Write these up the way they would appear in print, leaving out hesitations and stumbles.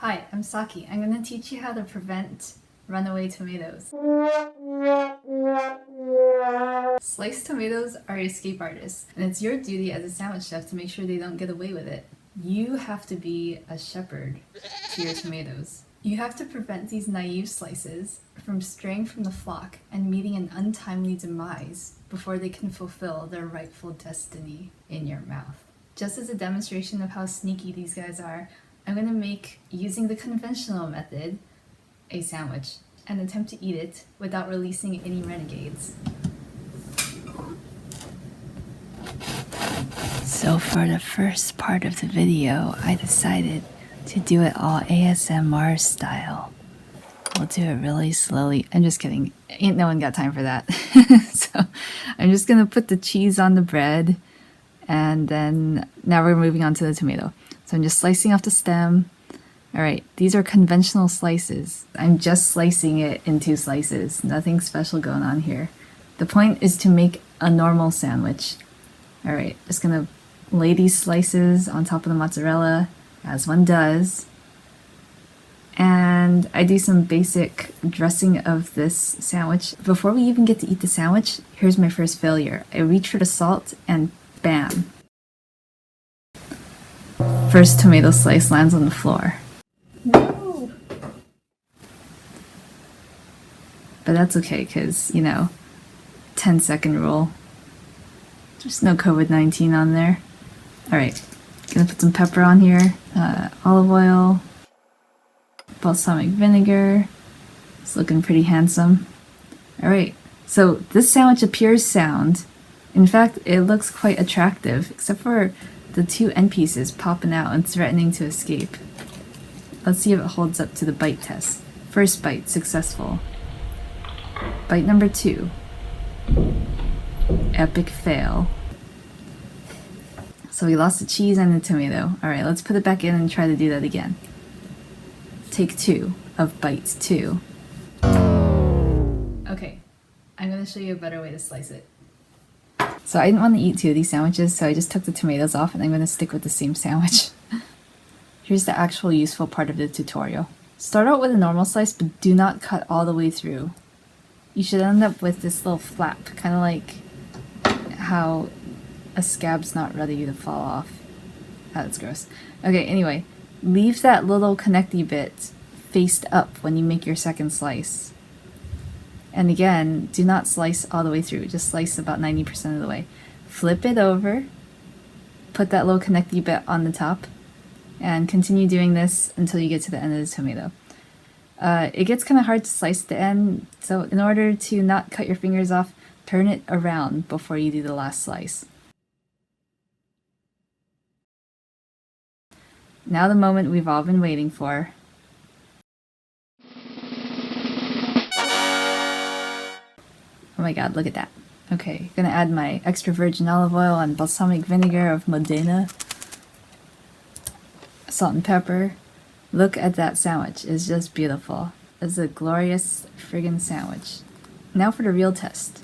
Hi, I'm Saki. I'm going to teach you how to prevent runaway tomatoes. Sliced tomatoes are escape artists, and it's your duty as a sandwich chef to make sure they don't get away with it. You have to be a shepherd to your tomatoes. You have to prevent these naive slices from straying from the flock and meeting an untimely demise before they can fulfill their rightful destiny in your mouth. Just as a demonstration of how sneaky these guys are, I'm going to make, using the conventional method, a sandwich and attempt to eat it without releasing any renegades. So for the first part of the video, I decided to do it all ASMR style. We'll do it really slowly. I'm just kidding. Ain't no one got time for that. So I'm just going to put the cheese on the bread, and then now we're moving on to the tomato. So I'm just slicing off the stem. All right, these are conventional slices. I'm just slicing it in 2 slices. Nothing special going on here. The point is to make a normal sandwich. All right, just gonna lay these slices on top of the mozzarella, as one does. And I do some basic dressing of this sandwich. Before we even get to eat the sandwich, here's my first failure. I reach for the salt and bam. First tomato slice lands on the floor. No! But that's okay, because, 10-second rule. There's no COVID-19 on there. Alright, gonna put some pepper on here, olive oil, balsamic vinegar. It's looking pretty handsome. Alright, so this sandwich appears sound. In fact, it looks quite attractive, except for the 2 end pieces popping out and threatening to escape. Let's see if it holds up to the bite test. First bite, successful. Bite number 2. Epic fail. So we lost the cheese and the tomato. Alright, let's put it back in and try to do that again. Take 2 of bite 2. Okay, I'm going to show you a better way to slice it. So I didn't want to eat 2 of these sandwiches, so I just took the tomatoes off and I'm going to stick with the same sandwich. Here's the actual useful part of the tutorial. Start out with a normal slice, but do not cut all the way through. You should end up with this little flap, kind of like how a scab's not ready to fall off. Oh, that's gross. Okay, anyway, leave that little connecty bit faced up when you make your second slice. And again, do not slice all the way through, just slice about 90% of the way. Flip it over, put that little connecty bit on the top, and continue doing this until you get to the end of the tomato. It gets kind of hard to slice at the end, so in order to not cut your fingers off, turn it around before you do the last slice. Now the moment we've all been waiting for. Oh my god, look at that. Okay, gonna add my extra virgin olive oil and balsamic vinegar of Modena. Salt and pepper. Look at that sandwich. It's just beautiful. It's a glorious friggin' sandwich. Now for the real test.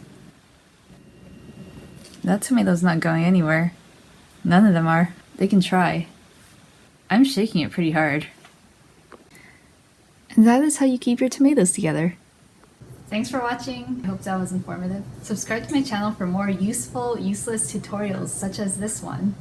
That tomato's not going anywhere. None of them are. They can try. I'm shaking it pretty hard. And that is how you keep your tomatoes together. Thanks for watching. I hope that was informative. Subscribe to my channel for more useful, useless tutorials such as this one.